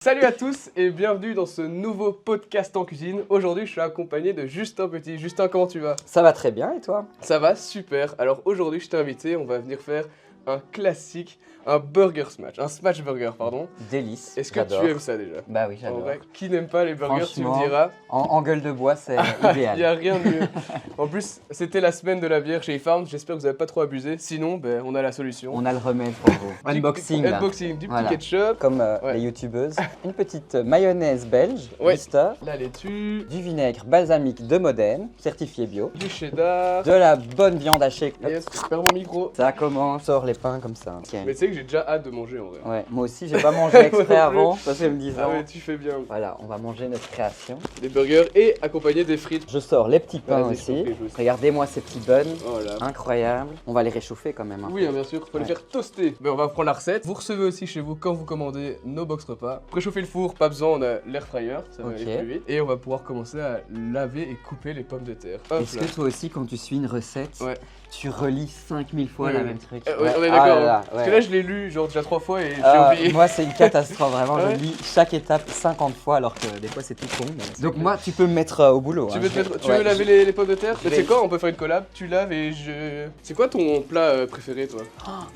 Salut à tous et bienvenue dans ce nouveau podcast en cuisine. Aujourd'hui, je suis accompagné de Justin Petit. Justin, comment tu vas? Ça va très bien et toi? Ça va super. Alors aujourd'hui, je t'ai invité, on va venir faire un classique, un burger smash, un smash burger, pardon. Délice. Est-ce que j'adore. tu aimes ça déjà? Bah oui, En j'adore. vrai, qui n'aime pas les burgers, tu me Franchement, diras. En gueule de bois, c'est Il idéal. n'y a rien de mieux. En plus, c'était la semaine de la bière chez eFarm. J'espère que vous n'avez pas trop abusé. Sinon, on a la solution. On a le remède pour vous. Unboxing. là. Unboxing, du Voilà. petit ketchup. Comme Ouais. les youtubeuses. Une petite mayonnaise belge, Ouais. Lister. La laitue, Du vinaigre balsamique de Modène, certifié bio. du cheddar. De la bonne viande hachée. Hop. Yes, je perds mon micro. Ça commence, sort les pains comme ça. Tiens. Mais tu sais que j'ai déjà hâte de manger en vrai. Ouais, moi aussi, j'ai pas mangé exprès Moi non plus. avant, parce que me disant. Ah ouais, tu fais bien. Voilà, on va manger notre création. Des burgers et accompagnés des frites. Je sors les petits pains Vas-y, je t'en aussi. prie, je aussi. Regardez-moi ces petits buns. Voilà. Incroyable. On va les réchauffer quand même. Hein. Oui, hein, bien sûr, faut les Ouais. faire toaster. Mais on va prendre la recette. Vous recevez aussi chez vous quand vous commandez nos box repas. Préchauffer le four, pas besoin, on a l'air fryer, ça va Ok. aller plus vite. Et on va pouvoir commencer à laver et couper les pommes de terre. Hop Est-ce là. que toi aussi, quand tu suis une recette, Ouais. tu relis 5000 fois Oui, la oui. même truc? Ouais, on est Ah d'accord. là là, hein. Parce ouais. que là, je l'ai lu genre déjà 3 fois et j'ai Ah, oublié. moi, c'est une catastrophe, vraiment. Ouais. Je lis chaque étape 50 fois, alors que des fois, c'est tout con. mais- Donc, moi, tu peux me mettre au boulot. Tu hein. veux, Je vais- tu ouais, veux laver je- les pommes de terre? je Mais vais- c'est quoi? On peut faire une collab. Tu laves et je. C'est quoi ton plat préféré, toi?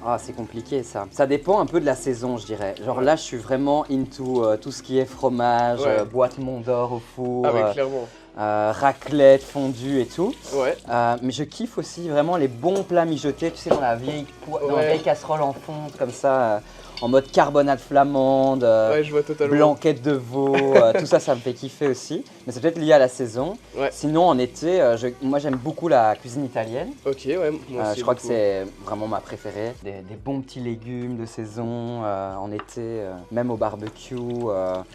Ah, c'est compliqué, ça. Ça dépend un peu de la saison, je dirais. Genre là, je suis vraiment into tout ce qui est fromage, Ouais. boîte Mont d'Or au four, Ah, ouais, clairement. raclette, fondue et tout. Ouais. Mais je kiffe aussi vraiment les bons plats mijotés, tu sais, dans la vieille, dans la Ouais. vieille casserole en fonte, comme ça, en mode carbonate flamande, Ouais, je vois totalement. blanquette de veau, tout ça, ça me fait kiffer aussi. Mais c'est peut-être lié à la saison. Ouais. Sinon, en été, moi j'aime beaucoup la cuisine italienne. Ok, ouais, moi aussi. Je crois que beaucoup. c'est vraiment ma préférée. Des bons petits légumes de saison en été, même au barbecue,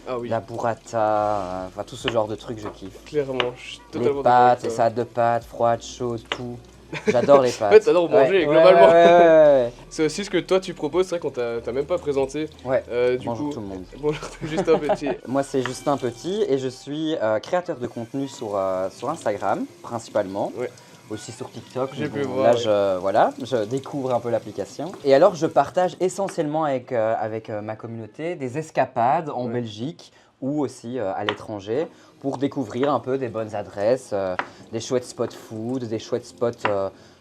Ah oui, la burrata, enfin tout ce genre de trucs, je kiffe. clairement. Je suis Les totalement d'accord pâtes, avec les toi. salades de pâtes, froides, chaudes, tout. J'adore les pâtes. En fait, t'adores manger, Ouais, globalement. Ouais, C'est aussi ce que toi tu proposes, c'est vrai qu'on t'a même pas présenté. ouais. Du Bonjour coup, tout le monde. bonjour, Justin Petit. Moi, c'est Justin Petit et je suis créateur de contenu sur Instagram, principalement. Ouais. Aussi sur TikTok. J'ai mais pu bon, voir, Là, ouais. je découvre un peu l'application. Et alors, je partage essentiellement avec ma communauté des escapades en Ouais. Belgique ou aussi à l'étranger pour découvrir un peu des bonnes adresses, des chouettes spots food, des chouettes spots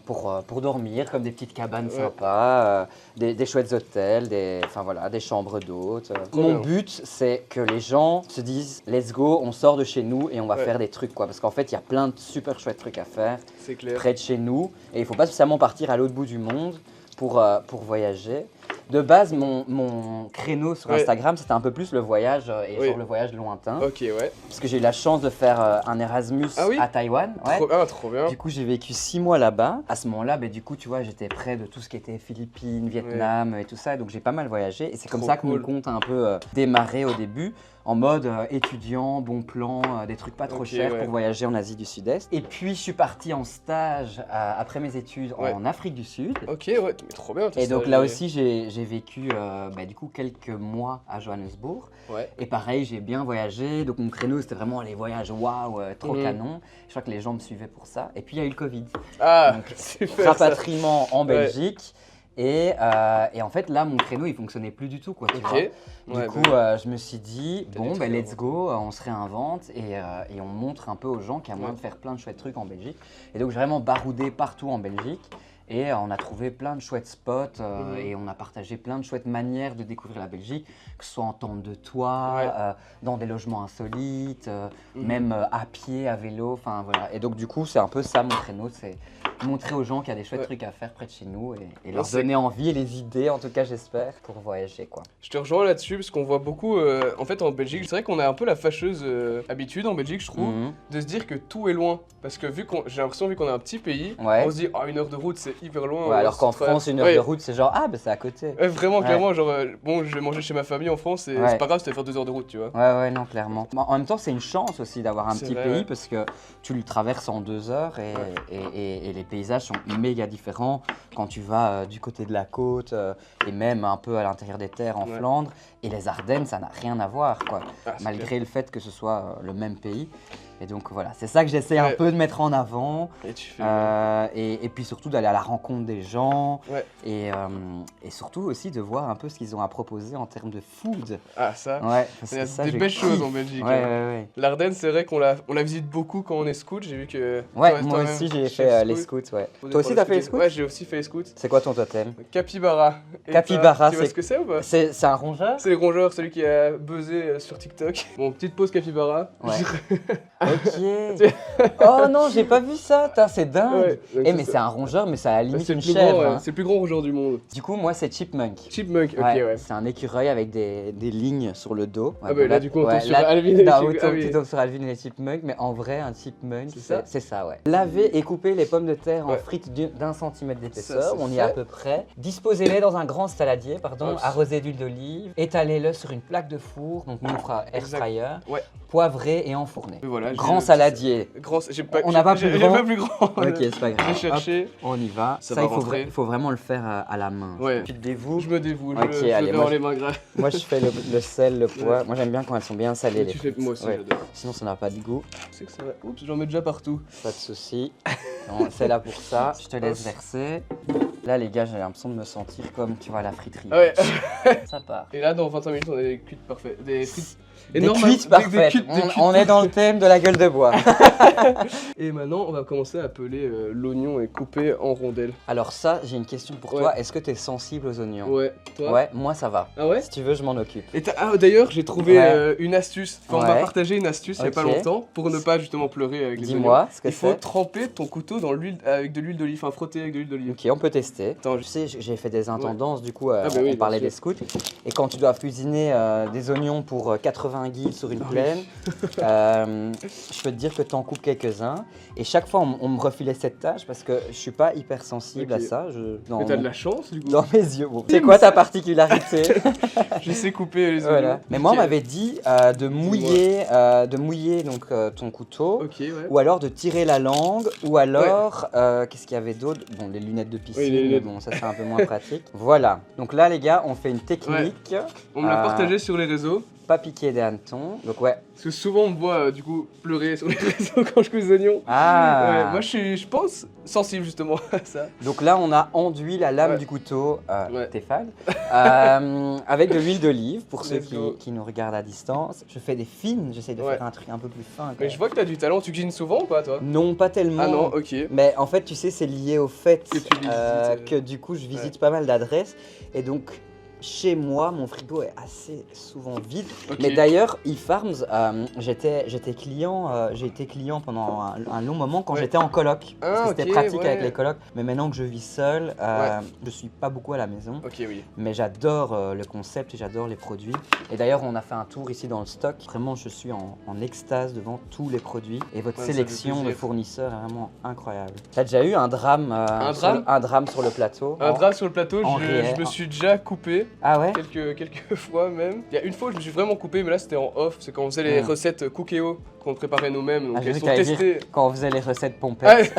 pour dormir, comme des petites cabanes Ouais. sympas, des chouettes hôtels, enfin voilà, des chambres d'hôtes. Trop Mon bien. but, c'est que les gens se disent let's go, on sort de chez nous et on va Ouais. faire des trucs quoi. Parce qu'en fait, il y a plein de super chouettes trucs à faire C'est clair. près de chez nous et il faut pas spécialement partir à l'autre bout du monde pour voyager. De base, mon créneau sur Ouais. Instagram, c'était un peu plus le voyage et Oui. genre le voyage lointain. Ok, ouais. Parce que j'ai eu la chance de faire un Erasmus Ah oui à Taïwan. Ouais. Trop bien. Du coup, j'ai vécu 6 mois là-bas. À ce moment-là, du coup, tu vois, j'étais près de tout ce qui était Philippines, Vietnam et tout ça. Donc, j'ai pas mal voyagé. Et c'est comme Trop ça que mon cool. compte a un peu démarré au début, en mode étudiant, bon plan, des trucs pas trop Ok, chers ouais. pour voyager en Asie du Sud-Est. Et puis, je suis parti en stage après mes études Ouais. en Afrique du Sud. Ok, ouais, mais trop bien. Et donc là aussi, j'ai vécu du coup quelques mois à Johannesburg. Ouais. Et pareil, j'ai bien voyagé. Donc mon créneau, c'était vraiment les voyages waouh, trop Mhm. canon. Je crois que les gens me suivaient pour ça. Et puis il y a eu le Covid. Ah, Donc, super ça. Rapatriement en Belgique. Et en fait, là, mon créneau, il fonctionnait plus du tout, quoi, tu vois. Ok. Du Ouais, coup, bah, je me suis dit, T'as bon, des trucs, let's hein. go, on se réinvente et on montre un peu aux gens qu'il y a moyen Ouais. de faire plein de chouettes trucs en Belgique. Et donc, j'ai vraiment baroudé partout en Belgique. Et on a trouvé plein de chouettes spots et on a partagé plein de chouettes manières de découvrir la Belgique, que ce soit en tente de toit, Ouais. dans des logements insolites, Mhm. même à pied, à vélo, enfin voilà. Et donc du coup, c'est un peu ça mon créneau, c'est montrer aux gens qu'il y a des chouettes Ouais. trucs à faire près de chez nous et Non, leur c'est- donner envie et les idées, en tout cas j'espère, pour voyager quoi. Je te rejoins là-dessus parce qu'on voit beaucoup, en fait en Belgique, c'est vrai qu'on a un peu la fâcheuse habitude en Belgique, je trouve, Mhm. de se dire que tout est loin. Parce que j'ai l'impression, vu qu'on a un petit pays, Ouais. on se dit, ah, 1 heure de route, c'est hyper loin. Ouais, alors c'est qu'en très- France, une heure Ouais. de route, c'est genre, ah, bah c'est à côté. Ouais, vraiment, Ouais. clairement, genre, bon, je vais manger chez ma famille en France et Ouais. c'est pas grave, c'était faire 2 heures de route, tu vois. Ouais, non, clairement. En même temps, c'est une chance aussi d'avoir un C'est petit vrai, pays ouais. parce que tu le traverses en 2 heures et les paysages sont méga différents quand tu vas du côté de la côte et même un peu à l'intérieur des terres en Ouais. Flandre. Et les Ardennes, ça n'a rien à voir, quoi. Ah, c'est Malgré clair. le fait que ce soit le même pays. Et donc voilà, c'est ça que j'essaie un peu de mettre en avant. Et tu fais. Et puis surtout d'aller à la rencontre des gens. Ouais. Et surtout aussi de voir un peu ce qu'ils ont à proposer en termes de food. Ah, ça. Ouais, parce Il y a que ça, des je belles kiffe. choses en Belgique. Ouais, hein. ouais. L'Ardenne, c'est vrai qu'on la visite beaucoup quand on est scout. J'ai vu que. Ouais, toi- moi toi-même, aussi j'ai chef fait les scout. scouts, ouais. Pour Toi aussi le t'as fait les scouting. scouts? Ouais, j'ai aussi fait les scouts. C'est quoi ton totem? Capybara. Et Capybara, toi, tu vois c'est- ce que c'est ou pas? C'est un rongeur? C'est le rongeur, celui qui a buzzé sur TikTok. Bon, petite pause capybara. Ouais. Ok. Oh non, j'ai pas vu ça, c'est dingue. Ouais, donc Eh mais c'est un rongeur, mais c'est à la limite c'est le une plus chèvre. grand, ouais, hein. c'est le plus grand rongeur du monde. Du coup, moi c'est Chipmunk. Chipmunk, ok, Ouais, ouais. C'est un écureuil avec des lignes sur le dos. Ah bah là, du coup, on tombe sur là, Alvin et les là, Chipmunks. on Ah oui. tombe sur Alvin et les Chipmunks, mais en vrai, un Chipmunk, C'est ça c'est ça, ouais. Laver et couper les pommes de terre en Ouais. frites d'1 centimètre Ça, d'épaisseur, c'est on y est à fait. peu près. Disposez-les dans un grand saladier, Oh, arrosé d'huile d'olive. Étalez-le sur une plaque de four, donc nous on fera air Exact. fryer, Ouais. poivré et enfourné. Et voilà, j'ai Grand le- saladier. Grand, j'ai pas, On n'a pas j'ai- plus j'ai grand. pas plus grand. Ok, c'est pas grave. J'ai cherché. Hop, on y va. Ça Ça, va il faut, rentrer. il faut vraiment le faire à la main. Ouais. Tu te dévoues. Je me dévoue, Ok, je allez, le fais moi, dans les mains graves. Moi, je fais le sel, le poivre. Ouais. Moi, j'aime bien quand elles sont bien salées. les Tu fais, frites. moi aussi, Ouais. j'adore. Sinon, ça n'a pas de goût. Tu sais que ça va. Oups, j'en mets déjà partout. Pas de souci. Non, c'est là pour ça. Je te laisse verser. Là, les gars, j'ai l'impression de me sentir comme, tu vois, à la friterie. Ah ouais. Ça part. Et là, dans 25 minutes, on a des cuites parfaites. Des frites. Des énormes- cuites parfaites. cuites- des cuites On est dans le thème de la gueule de bois. Et maintenant, on va commencer à peler l'oignon et couper en rondelles. Alors ça, j'ai une question pour Ouais. toi. Est-ce que tu es sensible aux oignons? Ouais. Toi? Ouais, moi, ça va. Ah ouais? Si tu veux, je m'en occupe. Et ah, d'ailleurs, j'ai trouvé Ouais. une astuce. Enfin, on m'a Ouais. partagé une astuce il y a pas Ok. longtemps pour ne pas justement pleurer avec les oignons. Dis-moi ce que Il faut c'est. tremper ton couteau dans l'huile avec de l'huile d'olive, enfin frotter avec de l'huile d'olive. Ok, on peut tester. Attends, Tu sais, j'ai fait des intendances, du coup, Ah bah on oui, parlait bien des scouts. Et quand tu dois cuisiner des oignons pour 80 guides sur une Ah oui. plaine, je peux te dire que tu en coupes quelques-uns. Et chaque fois, on me refilait cette tâche parce que je suis pas hyper sensible Ok. à ça. Dans, Mais t'as de la chance du coup. dans mes yeux. Bon. C'est quoi ta particularité? Je sais couper les oignons. Voilà. Mais moi, on Ok. m'avait dit de mouiller donc, ton couteau. Ok, ouais. Ou alors de tirer la langue, ou alors, qu'est-ce qu'il y avait d'autre? Bon, les lunettes de piscine, Oui, les mais lunettes. bon, ça c'est un peu moins pratique. Voilà, donc là les gars, on fait une technique, On me l'a partagé sur les réseaux. pas piquer des hannetons, donc ouais. Parce que souvent on me voit du coup pleurer sur les réseaux quand je coupe les oignons. Ah Ouais, moi je suis, je pense, sensible justement à ça. Donc là on a enduit la lame Ouais. du couteau, Ouais. t'es fan, avec de l'huile d'olive, pour ceux Let's go. qui nous regardent à distance. Je fais des fines, j'essaie de Ouais. faire un truc un peu plus fin. Mais je vois que t'as du talent, tu cuisines souvent ou pas toi? Non, pas tellement. Ah non, ok. Mais en fait, tu sais, c'est lié au fait Que tu visites, que du coup, je visite pas mal d'adresses. Et donc, chez moi, mon frigo est assez souvent vide. Ok. Mais d'ailleurs, eFarms, j'étais client, j'ai été client pendant un long moment quand Ouais. j'étais en coloc. Parce Ah, que c'était ok, pratique ouais. avec les colocs. Mais maintenant que je vis seul, je suis pas beaucoup à la maison. Ok, oui. Mais j'adore le concept et j'adore les produits. Et d'ailleurs, on a fait un tour ici dans le stock. Vraiment, je suis en extase devant tous les produits. Et votre Ouais, ça fait sélection de plaisir. fournisseurs est vraiment incroyable. T'as déjà eu un drame, un drame sur le plateau? Un drap sur le plateau, en je réel. me suis déjà coupé. Ah ouais? Quelques fois même. Il y a une fois où je me suis vraiment coupé, mais là c'était en off. C'est quand on faisait les recettes Cookéo qu'on préparait nous-mêmes. Donc Ah, j'ai elles vu sont que t'allais dire testées. quand on faisait les recettes Ah, pompettes.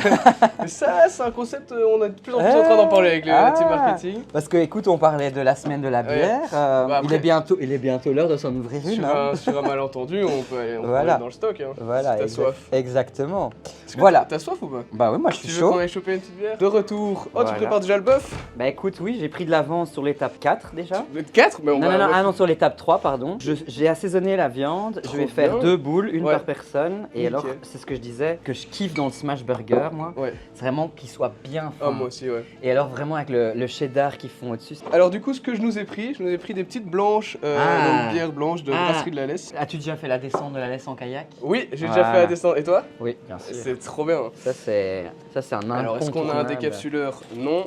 mais ça, c'est un concept, on est de plus en plus en train d'en parler avec la team marketing. Parce que écoute, on parlait de la semaine de la bière. Bah, il est bientôt l'heure de s'en ouvrir une. hein. Sur un malentendu, on peut aller Voilà. dans le stock. Hein. Si Voilà, t'as soif. exactement. Est-ce que Voilà. T'as soif ou pas? Bah oui, moi je suis Tu veux chaud. qu'on aille choper une petite bière? De retour. Oh, Voilà. tu prépares déjà le bœuf? Bah écoute, oui, j'ai pris de l'avance sur l'étape 4 déjà. Vous êtes 4? Mais on Non, va. non, non, sur l'étape 3, pardon. J'ai assaisonné la viande, Trop je vais faire bien. 2 boules, une Ouais. par personne. Et Nickel. alors, c'est ce que je disais, que je kiffe dans le smash burger, moi. Ouais. C'est vraiment qu'il soit bien fin. Ah, moi aussi, ouais. Et alors, vraiment avec le cheddar qu'ils font au-dessus. Alors, du coup, ce que je nous ai pris des petites blanches, donc bières blanches de Brasserie de la Laisse. As-tu déjà fait la descente de la laisse en kayak? Oui, j'ai déjà Voilà. fait la descente. Et toi? Oui, bien sûr. C'est trop bien. Ça, c'est un Alors, est-ce qu'on a un incontournable. décapsuleur? Non.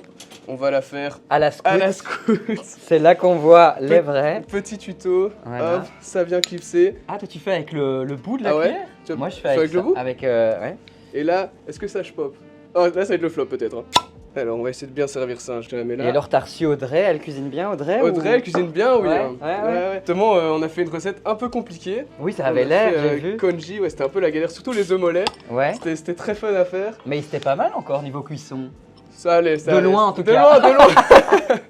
On va la faire À la scout, à la scout. c'est là qu'on voit les vrais. Petit tuto. Voilà. Hop, ça vient clipser. Ah, toi, tu fais avec le bout de la Ah ouais? cuillère? Tu- Moi, je tu fais fais avec, avec le ça, bout? avec ouais. Et là, est-ce que ça je pop? Oh, là, ça va être le flop peut-être. Hein. Alors, on va essayer de bien servir ça. Je te la mets là. Et alors, t'as reçu Audrey, elle cuisine bien, Audrey? Audrey, ou- elle cuisine bien, oui. Ouais, hein. ouais. Justement, on a fait une recette un peu compliquée. Oui, ça On avait a l'air, fait, j'ai vu. Congee, ouais, c'était un peu la galère, surtout les œufs mollets. Ouais. C'était très fun à faire. Mais c'était pas mal encore niveau cuisson. Ça allait, ça De allait. loin, en tout de cas. Loin, de loin.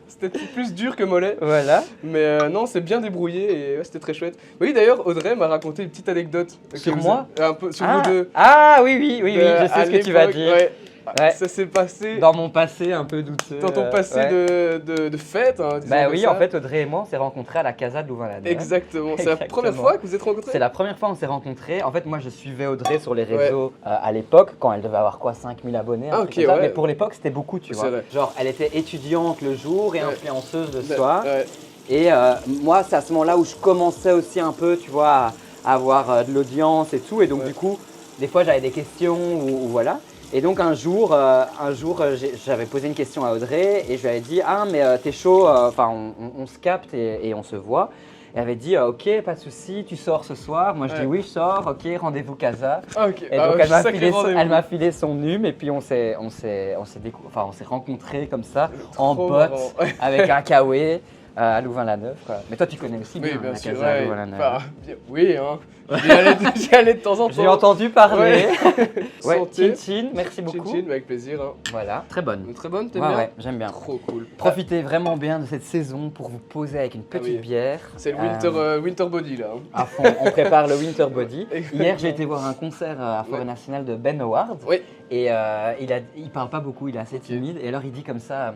C'était plus dur que mollet. Voilà. Mais non, c'est bien débrouillé et ouais, c'était très chouette. Oui, d'ailleurs, Audrey m'a raconté une petite anecdote. Sur que vous moi un peu sur vous deux. Ah oui, je sais À ce que tu vas l'époque, dire. ouais. Ouais. Ça s'est passé Dans mon passé un peu douteux. dans ton passé ouais. de fête. Hein, disons Bah comme oui, ça. en fait, Audrey et moi, on s'est rencontrés à la Casa de Louvain-la-Neuve. Exactement. C'est la Exactement. première fois que vous êtes rencontrés? C'est la première fois qu'on s'est rencontrés. En fait, moi, je suivais Audrey sur les réseaux à l'époque, quand elle devait avoir quoi, 5000 abonnés. un Ah, truc ok, comme ça. ouais. Mais pour l'époque, c'était beaucoup, tu C'est vois. vrai. Genre, elle était étudiante le jour et Ouais. influenceuse le soir. Ouais. Et moi, c'est à ce moment-là où je commençais aussi un peu, tu vois, à avoir de l'audience et tout. Et donc, Ouais. du coup, des fois, j'avais des questions ou voilà. Et donc, un jour, j'avais posé une question à Audrey et je lui avais dit « Ah, mais t'es chaud, enfin, on se capte et on se voit. » Elle avait dit ok, pas de souci, tu sors ce soir. Moi je dis Ouais. oui, je sors, ok, rendez-vous Casa. Ah, ok. Et Ah, donc ouais, elle sacré rendez-vous. m'a filé son num et puis on s'est rencontrés comme ça en Trop botte marrant. avec un kawaii à Louvain-la-Neuve, quoi. Mais toi tu connais aussi Oui, bien, bien la sûr. Casa à Ouais. Louvain-la-Neuve. Enfin, oui, hein. J'y allais de temps en temps. J'ai entendu parler. Ouais, Santé. chin, merci beaucoup. Chin, avec plaisir. Hein. Voilà, très bonne. Très bonne, t'aimes Ouais, bien? ouais, j'aime bien. Trop cool. Profitez vraiment bien de cette saison pour vous poser avec une petite oui. bière. C'est le winter body là. Hein. À fond, on prépare le Winter Body. Exactement. Hier, j'ai été voir un concert à Forêt Ouais. Nationale de Ben Howard. Oui. Et il parle pas beaucoup, il est assez Ok. timide. Et alors, il dit comme ça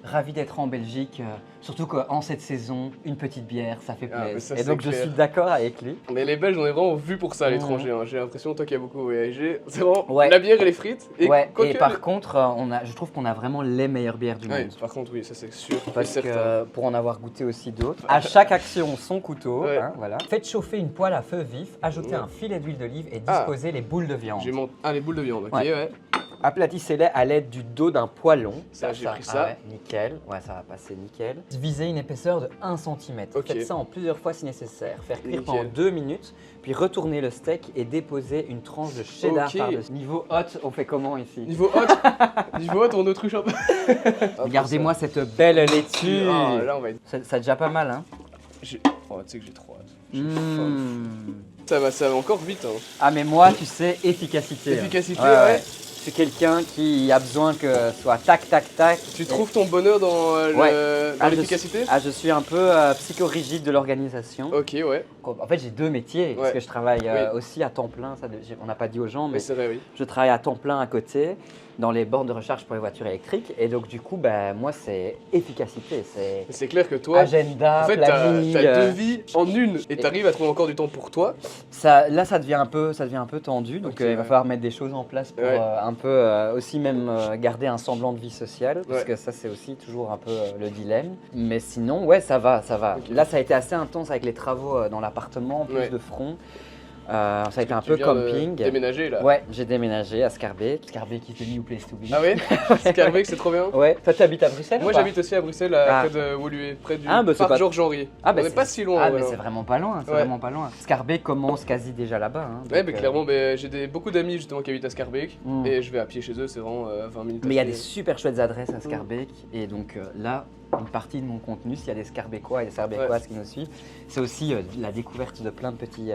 ravi d'être en Belgique, surtout qu'en cette saison, une petite bière, ça fait Ah, mais plaisir. ça, Et donc, c'est je clair. suis d'accord avec lui. Mais les Belges, on est vraiment vus pour ça à Mhm. l'étranger. Hein. J'ai l'impression, toi qui as beaucoup voyagé, c'est vraiment Ouais. la bière et les frites. Et Ouais, quoique et par le- contre, je trouve qu'on a vraiment les meilleures bières du Ouais, monde. par contre, oui, ça c'est sûr. Parce C'est certain. que pour en avoir goûté aussi d'autres, à chaque action son couteau. Ouais. Hein, voilà. Faites chauffer une poêle à feu vif, ajoutez Ouais. un filet d'huile d'olive et Ah. disposez les boules de viande. J'ai les boules de viande, ok, Ouais. ouais. Aplatissez-les à l'aide du dos d'un poêlon. Ça, j'ai pris ça. ouais, nickel. Ouais, ça va passer nickel. Visez une épaisseur de 1 cm. Ok. Faites ça en plusieurs fois si nécessaire. Faire cuire Nickel. pendant 2 minutes, puis retournez le steak et déposer une tranche de cheddar Ok. par-dessus. Niveau hot, on fait comment ici? Niveau hot, niveau hot, on autruche un peu. Regardez-moi cette belle laitue. Ah, là, on va être. Ça déjà pas mal, hein? Oh, tu sais que j'ai trop hâte. J'ai Mmh. faim. Ça va encore vite. Hein. Ah mais moi, tu sais, efficacité. Efficacité, Ouais, ouais. Je suis quelqu'un qui a besoin que ce soit tac, tac, tac. Tu trouves ton bonheur dans Ouais. dans l'efficacité? Je suis un peu psychorigide de l'organisation. Ok, ouais. En fait, j'ai deux métiers, parce Ouais. que je travaille Oui. aussi à temps plein, on n'a pas dit aux gens, mais Mais c'est vrai, oui. je travaille à temps plein à côté, dans les bornes de recharge pour les voitures électriques. Et donc, du coup, ben, moi, c'est efficacité, c'est Mais c'est clair que toi, agenda, en fait, planning. t'as deux vies en une et t'arrives à trouver encore du temps pour toi. Là, ça devient un peu tendu, donc Ok, il va ouais. falloir mettre des choses en place pour Ouais. un peu aussi même garder un semblant de vie sociale, parce Ouais. que ça, c'est aussi toujours un peu le dilemme. Mais sinon, ouais, ça va. Ok. Là, ça a été assez intense avec les travaux dans l'appartement, plus Ouais. de front. Ça a été un Tu peu viens de camping. déménager là. Ouais, j'ai déménagé à Scarbeck. Scarbeck qui était new place to be. Ah oui. Scarbeck, c'est trop bien. Ouais, toi tu habites à Bruxelles Moi ou pas? j'habite aussi à Bruxelles, Ah. près de Woluwe, près du Ah, bah, c'est parc pas- Georges-Henri. Ah, bah, On n'est c'est- pas si loin. Ah, ouais, mais non. c'est vraiment pas loin, Ouais. Scarbeck commence quasi déjà là-bas. Hein, Ouais, donc, mais clairement, j'ai beaucoup d'amis justement qui habitent à Scarbeck Mm. et je vais à pied chez eux, c'est vraiment 20 minutes. à Mais il y a pied. des super chouettes adresses à Scarbeck et donc là, une partie de mon contenu, s'il y a des Scarbeckois et des Scarbeckoises qui nous suivent, c'est aussi la découverte de plein de petits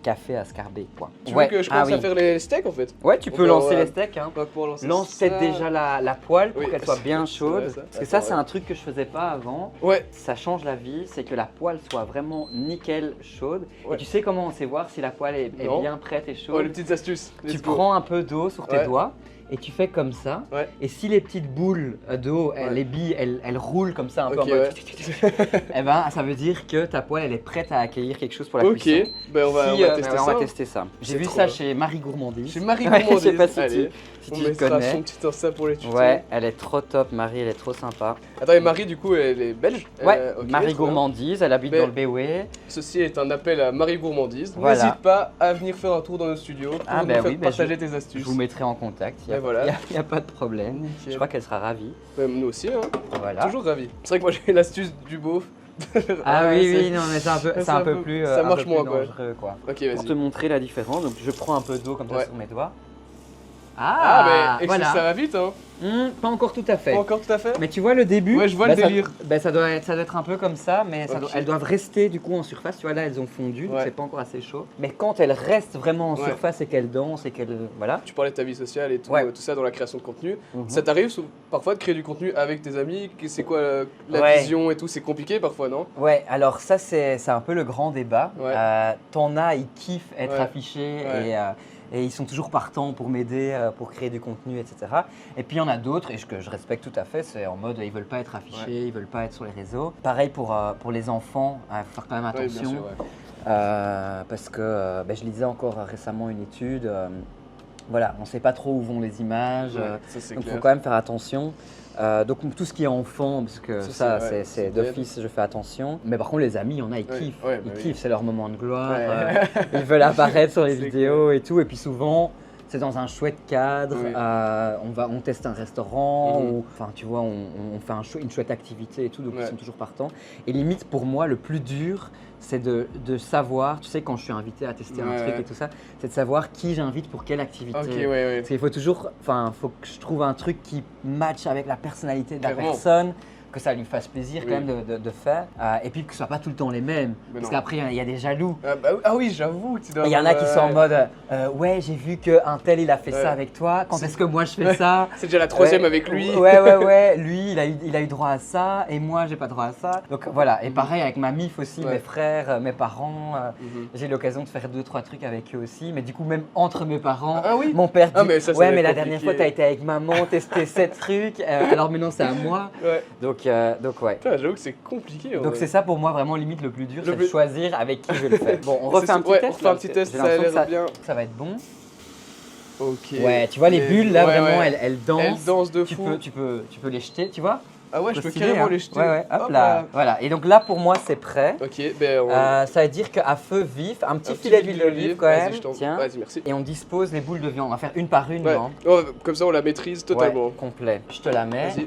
cafés à Scarbeck. Quoi. Tu Ouais. veux que je Ah commence à oui. faire les steaks en fait? Ouais, tu On peux va- lancer on va- les steaks. Hein. On va pouvoir lancer Lance ça. peut-être déjà la poêle pour Oui, qu'elle soit bien c'est chaude. vrai, ça. Parce que ça, Attends, c'est ouais. un truc que je faisais pas avant. Ouais, Ça change la vie, c'est que la poêle soit vraiment nickel chaude. Ouais. Et tu sais comment on sait voir si la poêle est Non. bien prête et chaude? ouais, les petites astuces. Tu Let's go. prends un peu d'eau sur tes Ouais. doigts et tu fais comme ça. Ouais. Et si les petites boules d'eau, Ouais. les billes, elles roulent comme ça un peu en Ok, mode. ouais. Eh ben, ça veut dire que ta poêle, elle est prête à accueillir quelque chose pour la Ok, cuisson. ben on va Si, tester on ça. va tester ça. J'ai C'est vu trop ça bien. chez Marie Gourmandise. Chez Marie Ouais, Gourmandise. je sais pas si Allez, tu on le mettra connais. son petit ça pour les tutos. Ouais, elle est trop top, Marie, elle est trop sympa. Attends, et Marie, du coup, elle est belge? Ouais, Ok, Marie trop bien. Gourmandise, elle habite Mais- dans le BOE. Ceci est un appel à Marie Gourmandise. Voilà. N'hésite pas à venir faire un tour dans nos studios pour Ah, nous ben faire oui, ben partager tes astuces. Je vous mettrai en contact, il Et voilà. n'y a pas de problème. Nickel. Je crois qu'elle sera ravie. Nous aussi, hein. Voilà. Toujours ravi. C'est vrai que moi j'ai l'astuce du beauf. Ah Ouais, oui, c'est- oui, non, mais c'est un peu, c'est c'est un un peu peu- plus, ça un marche peu moins, plus quoi. dangereux, quoi. Ok, Pour te vas-y. montrer la différence, donc je prends un peu d'eau comme ça Ouais. sur mes doigts. Ah, mais voilà. ça va vite, hein. Pas encore tout à fait. Pas encore tout à fait. Mais tu vois le début. Ouais, je vois le délire. Ça doit être un peu comme ça, mais Ok. elles doivent rester du coup en surface. Tu vois là, elles ont fondu, donc Ouais. c'est pas encore assez chaud. Mais quand elles restent vraiment en Ouais. surface et qu'elles dansent et qu'elles voilà. Tu parlais de ta vie sociale et tout, Ouais. tout ça dans la création de contenu. Mhm. Ça t'arrive parfois de créer du contenu avec tes amis? C'est quoi la Ouais. vision et tout? C'est compliqué parfois, non? Ouais, alors ça c'est un peu le grand débat. Ouais. T'en as, ils kiffent être Ouais. affichés Ouais. et ils sont toujours partants pour m'aider, pour créer du contenu, etc. Et puis il y en a d'autres, et que je respecte tout à fait, c'est en mode ils veulent pas être affichés, Ouais. ils veulent pas être sur les réseaux. Pareil pour les enfants, il faut faire quand même Ouais, bien attention. sûr, ouais. Parce que je lisais encore récemment une étude. Voilà, on ne sait pas trop où vont les images, Ouais, ça c'est donc il clair. faut quand même faire attention. Donc tout ce qui est enfant, parce que Ça, ça, c'est- ouais, c'est c'est d'office, je fais attention. Mais par contre les amis, il y en a, ils Ouais, kiffent, ouais, ils bah oui. kiffent, c'est leur moment de gloire. Ouais. Ils veulent apparaître sur les C'est vidéos et tout. Et puis souvent, c'est dans un chouette cadre. Oui. On teste un restaurant Mhm. ou, enfin, tu vois, on fait une chouette activité et tout. Donc Ouais. ils sont toujours partants. Et limite pour moi, le plus dur, c'est de savoir. Tu sais, quand je suis invité à tester un Ouais, truc ouais. et tout ça, c'est de savoir qui j'invite pour quelle activité. Ok, ouais. Parce qu'il faut toujours, faut que je trouve un truc qui matche avec la personnalité de la Clairement. personne, que ça lui fasse plaisir quand Oui. même de faire. Et puis que ce soit pas tout le temps les mêmes. Mais Parce non. qu'après, il y a des jaloux. Ah oui, j'avoue. Tu dois Il y en a avoir, qui sont en mode ouais, j'ai vu qu'un tel il a fait Ouais. ça avec toi, quand C'est- est-ce que moi je fais Ouais. ça? C'est déjà la troisième Ouais, avec lui. Ouais, lui il a eu droit à ça et moi j'ai pas droit à ça. Donc voilà, et Mhm. pareil avec ma mif aussi, Ouais. mes frères, mes parents, Mhm. j'ai eu l'occasion de faire 2-3 trucs avec eux aussi, mais du coup même entre mes parents, Ah oui. mon père dit Ah, mais ça ouais doit mais être la dernière fois compliqué. t'as été avec maman tester 7 trucs, alors maintenant c'est à moi. Ouais. Donc ouais. Putain, j'avoue que c'est compliqué. en Donc vrai. c'est ça pour moi vraiment limite le plus dur, Le c'est de plus- choisir avec qui je vais le faire. Bon, on refait C'est un sûr. petit Ouais, test. on refait là, un parce petit que test, j'ai ça a l'impression l'air que bien. ça va être bon. Ok. Ouais, tu vois les bulles là ouais, vraiment ouais. elles dansent. Elles dansent de Tu fou. peux les jeter, tu vois? Ah ouais, je peux Stylé, carrément hein. les jeter. Ouais, hop Hop là. Voilà, et donc là pour moi c'est prêt. Ok, ben on... Ça veut dire qu'à feu vif, un petit un filet d'huile d'olive quand Vas-y, même. je t'en- Tiens. Vas-y, merci. Et on dispose les boules de viande. On va faire une par une, Ouais. non? Oh, comme ça, on la maîtrise totalement. Ouais, complet. Je te la mets. Vas-y.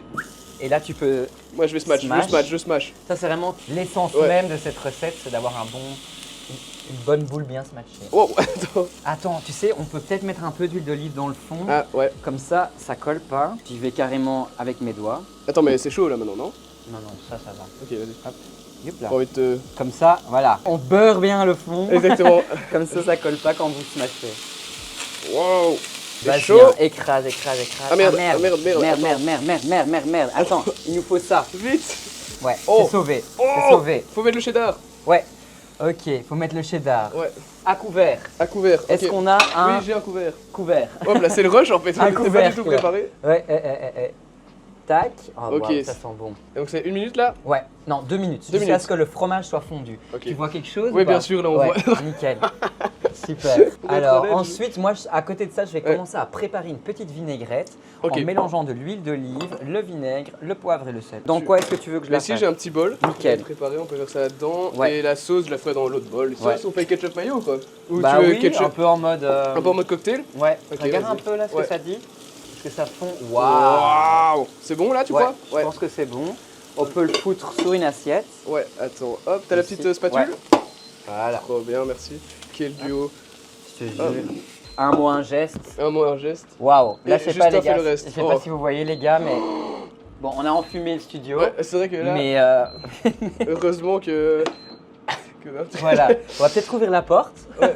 Et là tu peux. Moi, je vais smash. Je smash. Ça c'est vraiment l'essence Ouais. même de cette recette, c'est d'avoir une bonne boule bien smatchée. Oh, attends. Attends, tu sais, on peut peut-être mettre un peu d'huile d'olive dans le fond. Ah, ouais. Comme ça colle pas. J'y vais carrément avec mes doigts. Attends, mais c'est chaud là maintenant, non? Non, ça va. Ok, vas-y. Hop là. J'ai envie de te. Comme ça, voilà. On beurre bien le fond. Exactement. Comme ça colle pas quand vous smashez. Wow. C'est Vas-y, chaud. hein, écrase. Ah, merde, merde, ah, merde, merde. Attends, il nous faut ça. Vite. Ouais, Oh. c'est sauvé. Oh. C'est sauvé. Faut mettre le cheddar. Ouais. Ok, faut mettre le cheddar. Ouais. À couvert. À couvert. Est-ce ok. qu'on a un Oui, j'ai un couvert. couvert? Hop là, c'est le rush en fait. Un On était pas du couvercle. tout préparé. Ouais, Tac. Oh, Ok. waouh, ça sent bon. Donc c'est 1 minute là? Ouais, non, 2 minutes. Deux Jusqu'à minutes. ce que le fromage soit fondu. Ok. Tu vois quelque chose? Oui, ou pas? bien sûr, là, on Ouais, voit. nickel. Super. On est Alors trop net. ensuite, moi, à côté de ça, je vais Ouais. commencer à préparer une petite vinaigrette Ok. en mélangeant de l'huile d'olive, le vinaigre, le poivre et le sel. Dans Tu- quoi est-ce que tu veux que je Mais la si fasse? j'ai un petit bol, Nickel. préparé, on peut faire ça là-dedans. Ouais. Et la sauce, je la ferai dans l'autre bol. Ouais. Sauce, on fait ketchup mayo quoi? Ou Bah tu veux oui, ketchup un peu en mode. un peu en mode cocktail? Ouais. Ok, Regarde vas-y. un peu là ce Ouais. que ça dit. Est-ce que ça fond? Waouh! C'est bon là, tu Ouais, crois? je pense que c'est bon. On peut le foutre sur une assiette. Ouais, attends, hop, t'as la Ici. petite spatule? Ouais. Voilà. Trop bien, merci. Quel duo. Je te jure. Hop. Un mot, un geste. Un mot, un geste. Waouh. Là, Et je sais Justin pas les fait gars. le reste. Je sais Oh. pas si vous voyez les gars, mais bon, on a enfumé le studio. Ouais, c'est vrai que là, Mais heureusement que. voilà. On va peut-être ouvrir la porte. Ouais.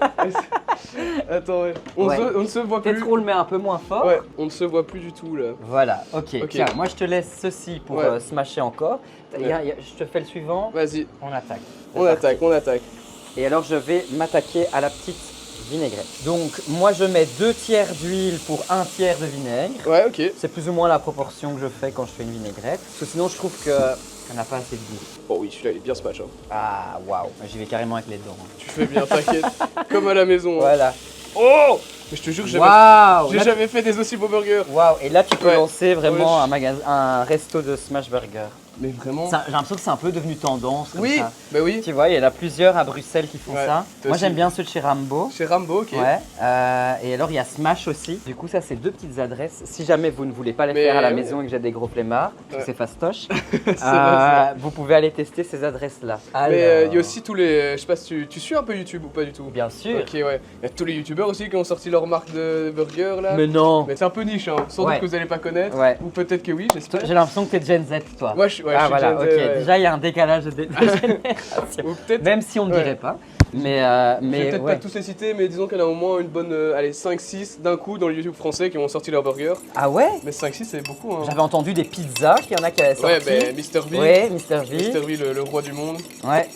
Attends, ouais. Ouais. On ne se voit Peut-être plus. qu'on le met un peu moins fort. Ouais, on ne se voit plus du tout là. Voilà, ok. Ok. Tiens, moi je te laisse ceci pour Ouais. smasher encore. Je te fais le suivant. Vas-y, On attaque. C'est on parti. attaque, on attaque. Et alors je vais m'attaquer à la petite vinaigrette. Donc moi je mets 2 tiers d'huile pour 1 tiers de vinaigre. Ouais, ok. C'est plus ou moins la proportion que je fais quand je fais une vinaigrette. Parce que sinon je trouve que ça n'a pas assez de goût. Oh oui, celui-là il est bien ce match. Hein. Ah waouh, j'y vais carrément avec les dents. hein. Tu fais bien, t'inquiète. Comme à la maison. Hein. Voilà. Oh! Mais je te jure que Waouh. j'ai Là, jamais fait des aussi beaux burgers. waouh. Et là tu peux Ouais. lancer vraiment Ouais. un resto de smash burger. Mais vraiment. J'ai l'impression que c'est un peu devenu tendance comme Oui, ça. bah oui. Tu vois, il y en a plusieurs à Bruxelles qui font Ouais, ça. toi Moi aussi. j'aime bien ceux de chez Rambo. Chez Rambo, ok. Ouais. Et alors il y a Smash aussi. Du coup ça c'est 2 petites adresses. Si jamais vous ne voulez pas les Mais faire à la ouais. maison et que j'ai des gros flemmards, parce que Ouais. c'est fastoche, C'est vrai. vous pouvez aller tester ces adresses-là. Mais il y a aussi tous les. Je sais pas si tu suis un peu YouTube ou pas du tout. Bien sûr. Ok, ouais. Il y a tous les youtubeurs aussi qui ont sorti leur marque de burger là. Mais non. Mais c'est un peu niche, hein. Sans Ouais. doute que vous allez pas connaître. Ouais. Ou peut-être que oui, j'espère. J'ai l'impression que t'es Gen Z toi. Moi, je suis ah voilà, Gen Z, ok. ouais. Déjà il y a un décalage de génération. Ou peut-être. Même si on ne Ouais. dirait pas. Mais, Je vais peut-être ouais. pas tous les citer, mais disons qu'il y en a au moins une bonne. Allez, 5-6 d'un coup dans le YouTube français qui ont sorti leur burger. Ah ouais. Mais 5-6 c'est beaucoup, hein. J'avais entendu des pizzas qu'il y en a qui avaient sorti. Ouais, ben Mr. V. Ouais, Mr. V. Mr. V, le roi du monde. Ouais.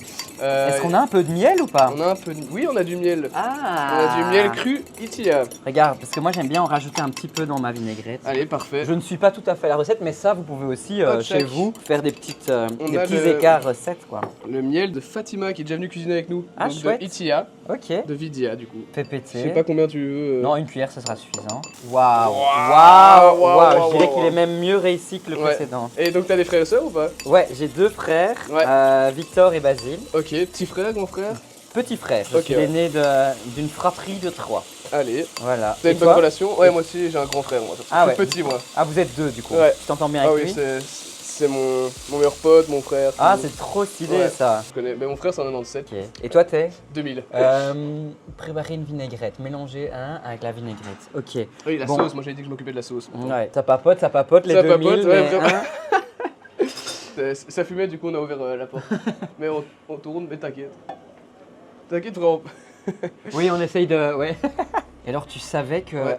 Euh, Est-ce qu'on a un peu de miel ou pas? On a un peu de... Oui, on a du miel. Ah. On a du miel cru Itia. Regarde, parce que moi j'aime bien en rajouter un petit peu dans ma vinaigrette. Allez, parfait. Je ne suis pas tout à fait à la recette, mais ça vous pouvez aussi Oh, chez check. vous faire des petites, On des a petits le- écarts recettes quoi. Le miel de Fatima qui est déjà venu cuisiner avec nous. Ah, Donc, chouette. de Itia, Ok. de Vidia du coup. Fais Je péter. sais pas combien tu veux. Non, une cuillère, ça sera suffisant. Waouh, Waouh, waouh, waouh, waouh. waouh, Je dirais waouh. qu'il est même mieux réussi que le Ouais. précédent. Et donc t'as des frères et sœurs ou pas? Ouais, j'ai 2 frères, Ouais. Victor et Basile. Ok, petit frère, grand frère. Petit frère, je Ok, suis ouais. l'aîné d'une fratrie de 3. Allez. Voilà. T'as Et une bonne toi? relation? Ouais, moi aussi j'ai un grand frère moi. Ah Tout ouais. petit moi. Ah, vous êtes 2 du coup. Ouais. Tu t'entends bien Ah avec oui, lui? c'est mon meilleur pote, mon frère. Ah, tout. c'est trop stylé Ouais. ça. Je connais. Mais mon frère c'est en 97. Ok. Et toi, t'es 2000. préparer une vinaigrette, mélanger un avec la vinaigrette. Ok. Oui, la Bon. sauce, moi j'ai dit que je m'occupais de la sauce. Ouais, ça papote les Ça 2000, papote, ouais, mais vraiment. hein, Ça fumait, du coup on a ouvert la porte. Mais on tourne, mais t'inquiète. T'inquiète vraiment. oui, on essaye de... Ouais. Et alors, tu savais que... Ouais.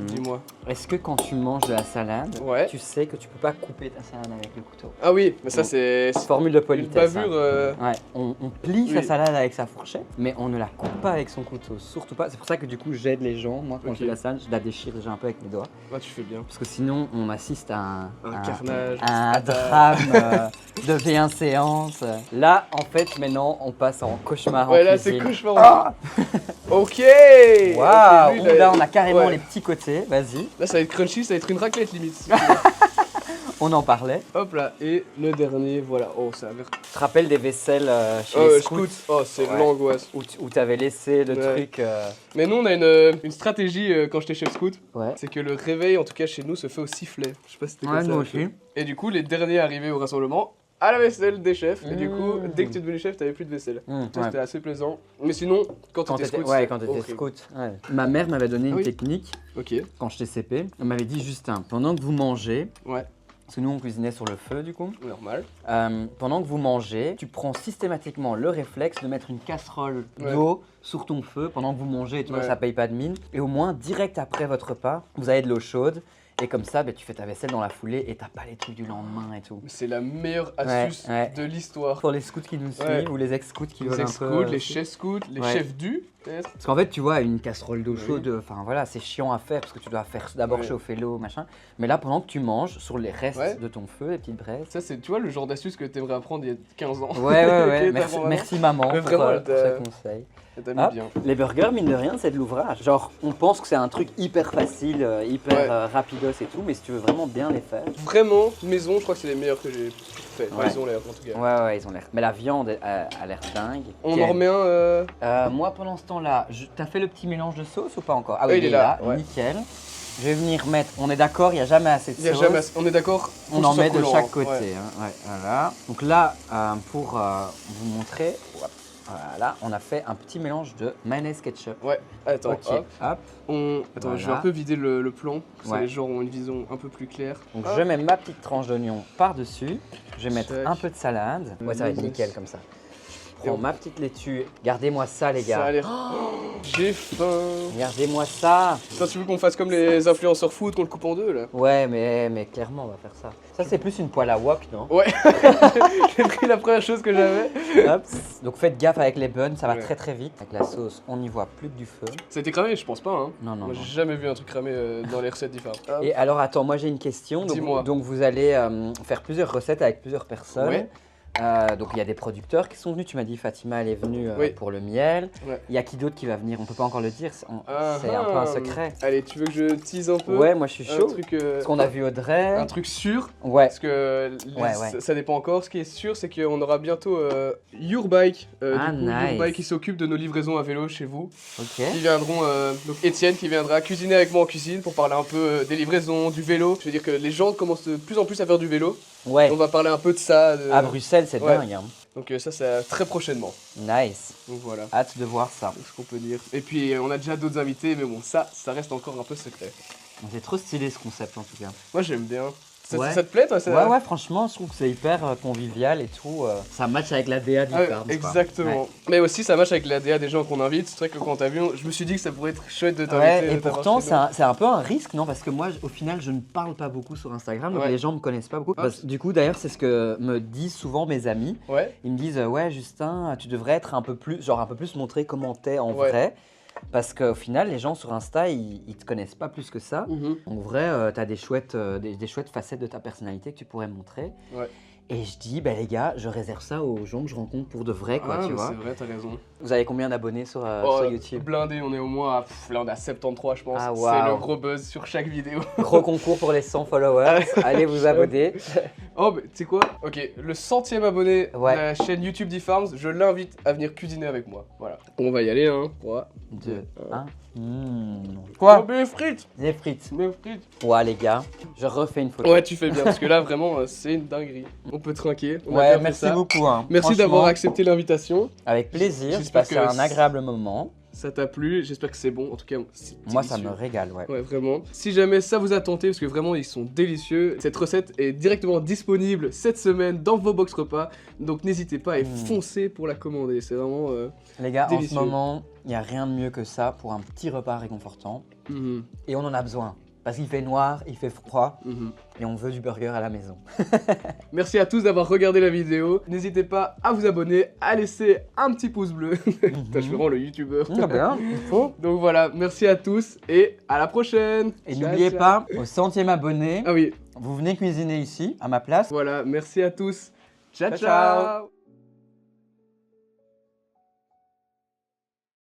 Dis-moi. est-ce que quand tu manges de la salade, Ouais. tu sais que tu peux pas couper ta salade avec le couteau? Ah oui, mais ça Bon. c'est Formule de une politesse. bavure. Ouais, on plie sa Oui. salade avec sa fourchette, mais on ne la coupe pas avec son couteau, surtout pas. C'est pour ça que du coup j'aide les gens. Moi, quand Ok. je fais la salade, je la déchire déjà un peu avec mes doigts, Ouais, tu fais bien. parce que sinon on assiste à Un carnage. un Ah, drame de V1 séance. Là, en fait, maintenant, on passe en cauchemar Ouais, en là c'est cuisine. cauchemar. Ah Ok. Waouh, Ok, ouh, lui, là on a carrément ouais. les petits côtés. Vas-y, Là ça va être crunchy, ça va être une raclette limite. on en parlait. Hop là, et le dernier, voilà. Oh, ça a l'air. Tu te rappelles des vaisselles chez Oh, les scout. scouts Oh, c'est Ouais. l'angoisse. où tu avais laissé le Ouais. truc. Mais nous on a une stratégie quand j'étais chef scout. Ouais. C'est que le réveil, en tout cas chez nous, se fait au sifflet. Je sais pas si c'était Ouais, comme ça. nous un peu. aussi. Et du coup, les derniers arrivés au rassemblement, à la vaisselle des chefs. Et du coup, Mmh. dès que tu es devenu chef, t'avais plus de vaisselle. Mmh, Ça, ouais. C'était assez plaisant. Mais sinon, quand Quand t'étais t'étais scout, ouais, c'était quand t'étais horrible. scout. Ouais. Ma mère m'avait donné une Ah oui. technique Ok, quand j'étais CP. Elle m'avait dit Justin, pendant que vous mangez, ouais, parce que nous on cuisinait sur le feu du coup, normal. pendant que vous mangez, tu prends systématiquement le réflexe de mettre une casserole Ouais. d'eau sur ton feu pendant que vous mangez, tu vois, Ouais. ça paye pas de mine. Et au moins, direct après votre repas, vous avez de l'eau chaude. Et comme ça, ben, tu fais ta vaisselle dans la foulée et t'as pas les trucs du lendemain et tout. C'est la meilleure astuce ouais. de l'histoire. Pour les scouts qui nous suivent Ouais. ou les ex-scouts qui Les veulent un ex-scouts, peu... les chefs scouts, les Ouais. chefs du, peut-être. Parce qu'en fait, tu vois, une casserole d'eau Oui. chaude, enfin voilà, c'est chiant à faire parce que tu dois faire d'abord Ouais. chauffer l'eau, machin. Mais là, pendant que tu manges, sur les restes Ouais. de ton feu, les petites braises. Ça, c'est, tu vois, le genre d'astuce que t'aimerais apprendre il y a 15 ans. Ouais, ouais, ouais. Ok, merci, t'as merci maman Mais pour, vraiment, pour ce conseil. T'as mis Ah, bien. les burgers, mine de rien, c'est de l'ouvrage. Genre, on pense que c'est un truc hyper facile, hyper Ouais. rapidos et tout, mais si tu veux vraiment bien les faire. Vraiment, maison, je crois que c'est les meilleurs que j'ai fait. Ouais. Ils ont l'air, en tout cas. Ouais, ouais, ils ont l'air. Mais la viande a l'air dingue. On Tiens. en remet un. Moi, pendant ce temps-là, t'as fait le petit mélange de sauce ou pas encore? Ah Oui, oui, il est là, ouais. nickel. Je vais venir mettre, on est d'accord, il n'y a jamais assez de Il y a sauce. jamais assez- On est d'accord. faut On que en ce soit met de coulant, chaque hein. côté. Ouais. Hein. Ouais, voilà. Donc là, pour vous montrer, hop, voilà, on a fait un petit mélange de mayonnaise ketchup. Ouais, attends, Ok, hop. hop. Attends, je vais Voilà. un peu vider le plan. Pour que Ouais. les gens ont une vision un peu plus claire. Donc Hop. je mets ma petite tranche d'oignon par-dessus. Je vais mettre Check. un peu de salade. Ouais, ça va être Mayonnaise. nickel comme ça. Je Et prends on- ma petite laitue. Gardez-moi ça, les Ça a gars. l'air. Oh, j'ai faim. Regardez-moi ça. Putain, tu veux qu'on fasse comme les influenceurs foot, qu'on le coupe en deux là? Ouais, mais clairement, on va faire ça. Ça, c'est plus une poêle à wok, non? Ouais, j'ai pris la première chose que j'avais. Hop. Donc faites gaffe avec les buns, ça va Ouais. très très vite. Avec la sauce, on n'y voit plus que du feu. Ça a été cramé, je pense pas. Hein. Non, non, Moi, non. j'ai jamais vu un truc cramé dans les recettes différentes. Hop. Et alors attends, moi j'ai une question. Dis-moi. Donc vous allez faire plusieurs recettes avec plusieurs personnes. Ouais. Donc il y a des producteurs qui sont venus. Tu m'as dit Fatima, elle est venue Oui. pour le miel. Ouais. Il y a qui d'autre qui va venir? On peut pas encore le dire. C'est un peu un secret. Allez, tu veux que je tease un peu? Ouais, moi je suis Un chaud. truc, Parce qu'on a vu Audrey. un truc sûr. Ouais. Parce que Ouais. ça dépend encore. Ce qui est sûr, c'est qu'on aura bientôt Your Bike. Ah, Your nice. Bike qui s'occupe de nos livraisons à vélo chez vous. Ok. Qui viendront, donc Étienne qui viendra cuisiner avec moi en cuisine pour parler un peu des livraisons, du vélo. Je veux dire que les gens commencent de plus en plus à faire du vélo. Ouais. On va parler un peu de ça. À Bruxelles, c'est Ouais. dingue. Hein. Donc ça, c'est très prochainement. Nice. Donc voilà, Hâte de voir ça. c'est ce qu'on peut dire. Et puis on a déjà d'autres invités, mais bon, ça reste encore un peu secret. C'est trop stylé ce concept en tout cas. Moi j'aime bien. Ouais. Ça te plaît toi ça... Ouais, franchement, je trouve que c'est hyper convivial et tout. Ça match avec la DA du Ah, Farms, quoi. exactement. Ouais. Mais aussi ça match avec la DA des gens qu'on invite. C'est vrai que quand t'as vu, je me suis dit que ça pourrait être chouette de t'inviter. Ouais, et de t'avoir pourtant, chez nous. c'est un peu un risque, non? Parce que moi, au final, je ne parle pas beaucoup sur Instagram, donc Ouais. les gens me connaissent pas beaucoup. Ah. Du coup, d'ailleurs, c'est ce que me disent souvent mes amis. Ouais. Ils me disent, ouais, Justin, tu devrais être un peu plus montrer comment t'es en Ouais. vrai. Parce qu'au final, les gens sur Insta, ils te connaissent pas plus que ça. En vrai, tu as des chouettes facettes de ta personnalité que tu pourrais montrer. Ouais. Et je dis, bah les gars, je réserve ça aux gens que je rencontre pour de vrai, quoi, Ah, tu mais vois. c'est vrai, t'as raison. Vous avez combien d'abonnés sur Oh, YouTube? blindé, on est au moins à, là on est à 73 je pense. Ah, C'est waouh. le gros buzz sur chaque vidéo. Gros concours pour les 100 followers. Allez vous abonner. Oh, mais tu sais quoi? Ok, le 100e abonné Ouais. de la chaîne YouTube d'e-Farms, je l'invite à venir cuisiner avec moi. Voilà. On va y aller, hein. 3, 2, 1. Quoi? Mes frites! Les frites. Mes frites! Ouais, les gars, je refais une photo. Ouais, tu fais bien, parce que là, vraiment, c'est une dinguerie. On peut trinquer. On a Ouais, bien fait merci ça. beaucoup. Hein. Merci Franchement, d'avoir accepté l'invitation. Avec plaisir, j'ai J'espère passé que un agréable moment. Ça t'a plu, j'espère que c'est bon. En tout cas, c'est Moi, ça délicieux. me régale, ouais. Ouais, vraiment. Si jamais ça vous a tenté, parce que vraiment ils sont délicieux, cette recette est directement disponible cette semaine dans vos box repas. Donc n'hésitez pas et foncez pour la commander. C'est vraiment. Les gars, Délicieux. en ce moment, il n'y a rien de mieux que ça pour un petit repas réconfortant. Et on en a besoin. Parce qu'il fait noir, il fait froid, et on veut du burger à la maison. Merci à tous d'avoir regardé la vidéo. N'hésitez pas à vous abonner, à laisser un petit pouce bleu. Putain, je suis vraiment le youtubeur. Bien, il faut. Donc voilà, merci à tous et à la prochaine. Et Ciao, n'oubliez ciao. pas, au 100e abonné, Ah oui, vous venez cuisiner ici, à ma place. voilà, merci à tous. Ciao, Ciao, ciao. ciao.